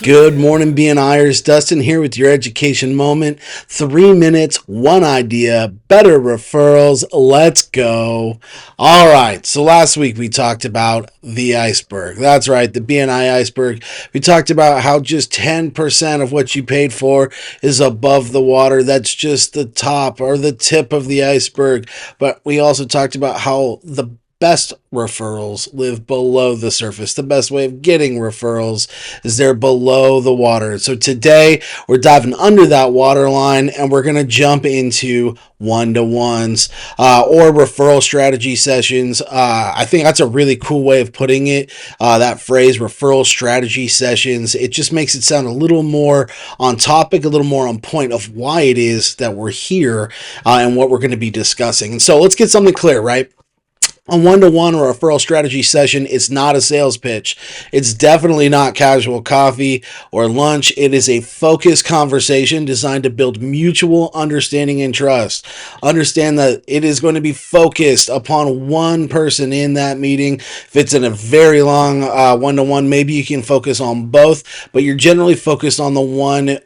Good morning, BNIers. Dustin here with your education moment. 3 minutes, one idea, better referrals. Let's go. All right. So last week we talked about the iceberg. That's right, the BNI Iceberg. We talked about how just 10% of what you paid for is above the water. That's just the top or the tip of the iceberg. But we also talked about how the best referrals live below the surface. The best way of getting referrals is they're below the water. So today we're diving under that water line and we're going to jump into one-to-ones or referral strategy sessions. I think that's a really cool way of putting it. That phrase, referral strategy sessions, it just makes it sound a little more on topic, a little more on point of why it is that we're here and what we're going to be discussing. And so let's get something clear, right? A one-to-one or referral strategy session is not a sales pitch. It's definitely not casual coffee or lunch. It is a focused conversation designed to build mutual understanding and trust. Understand that it is going to be focused upon one person in that meeting. If it's in a very long one-to-one, maybe you can focus on both, but you're generally focused on the one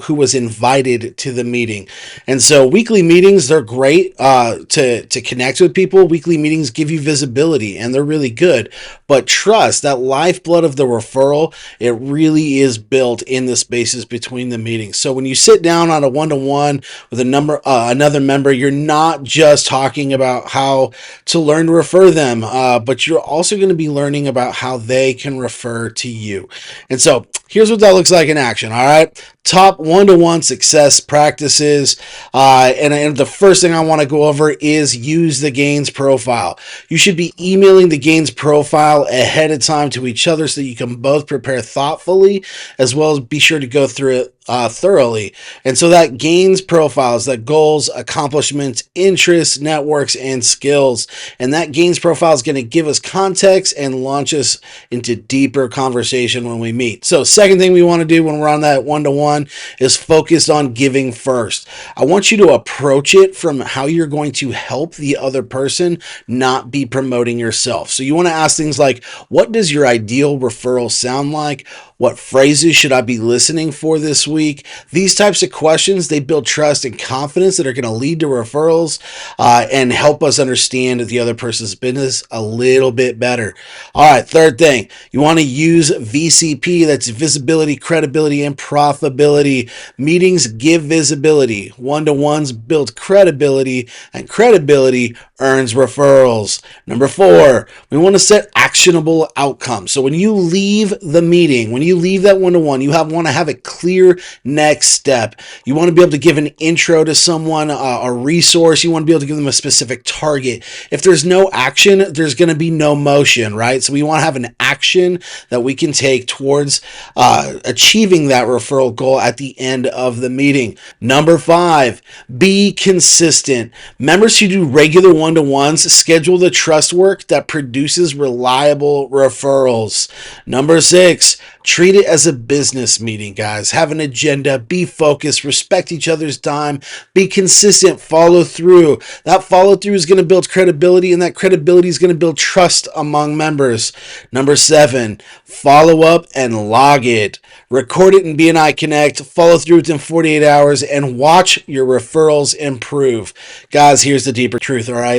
who was invited to the meeting. And so weekly meetings, they're great to connect with people. Weekly meetings give you visibility and they're really good, but trust, that lifeblood of the referral, it really is built in the spaces between the meetings. So when you sit down on a one-to-one with another member, you're not just talking about how to learn to refer them, but you're also going to be learning about how they can refer to you. And so here's what that looks like in action. All right. Top one-to-one success practices. And the first thing I want to go over is use the gains profile. You should be emailing the gains profile ahead of time to each other so that you can both prepare thoughtfully, as well as be sure to go through it thoroughly. And so that gains profiles, that goals, accomplishments, interests, networks, and skills. And that gains profile is going to give us context and launch us into deeper conversation when we meet. So second thing we want to do when we're on that one-to-one is focus on giving first. I want you to approach it from how you're going to help the other person, not be promoting yourself. So you want to ask things like, what does your ideal referral sound like? What phrases should I be listening for this week? These types of questions, they build trust and confidence that are going to lead to referrals and help us understand the other person's business a little bit better. All right, third thing, you want to use VCP. That's visibility, credibility, and profitability. Meetings give visibility. One-to-ones build credibility, and credibility earns referrals. Number 4, we want to set actionable outcomes. So when you leave the meeting, when you leave that one-to-one, you want to have a clear next step. You want to be able to give an intro to someone, a resource. You want to be able to give them a specific target. If there's no action, there's going to be no motion, right? So we want to have an action that we can take towards achieving that referral goal at the end of the meeting. Number 5, be consistent. Members who do regular one-to-ones schedule the trust work that produces reliable referrals. Number 6, treat it as a business meeting, guys. Have an agenda, be focused, respect each other's time, be consistent, follow through. That follow through is going to build credibility, and that credibility is going to build trust among members. Number 7, follow up and log it. Record it in BNI Connect, follow through within 48 hours, and watch your referrals improve. Guys, here's the deeper truth, all right?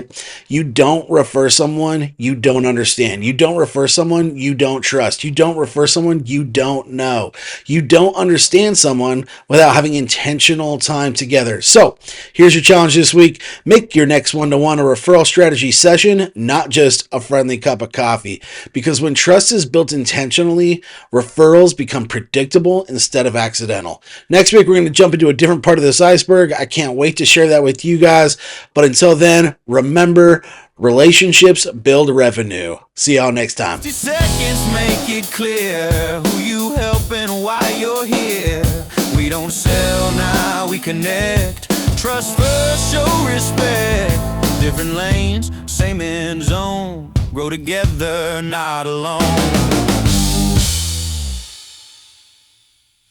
You don't refer someone you don't understand. You don't refer someone you don't trust. You don't refer someone you don't know. You don't understand someone without having intentional time together. So here's your challenge this week. Make your next one-to-one a referral strategy session, not just a friendly cup of coffee. Because when trust is built intentionally, referrals become predictable instead of accidental. Next week, we're going to jump into a different part of this iceberg. I can't wait to share that with you guys. But until then, remember, relationships build revenue. See y'all next time. 60 seconds make it clear who you help and why you're here. We don't sell now, we connect. Trust first, show respect. Different lanes, same end zone. Grow together, not alone.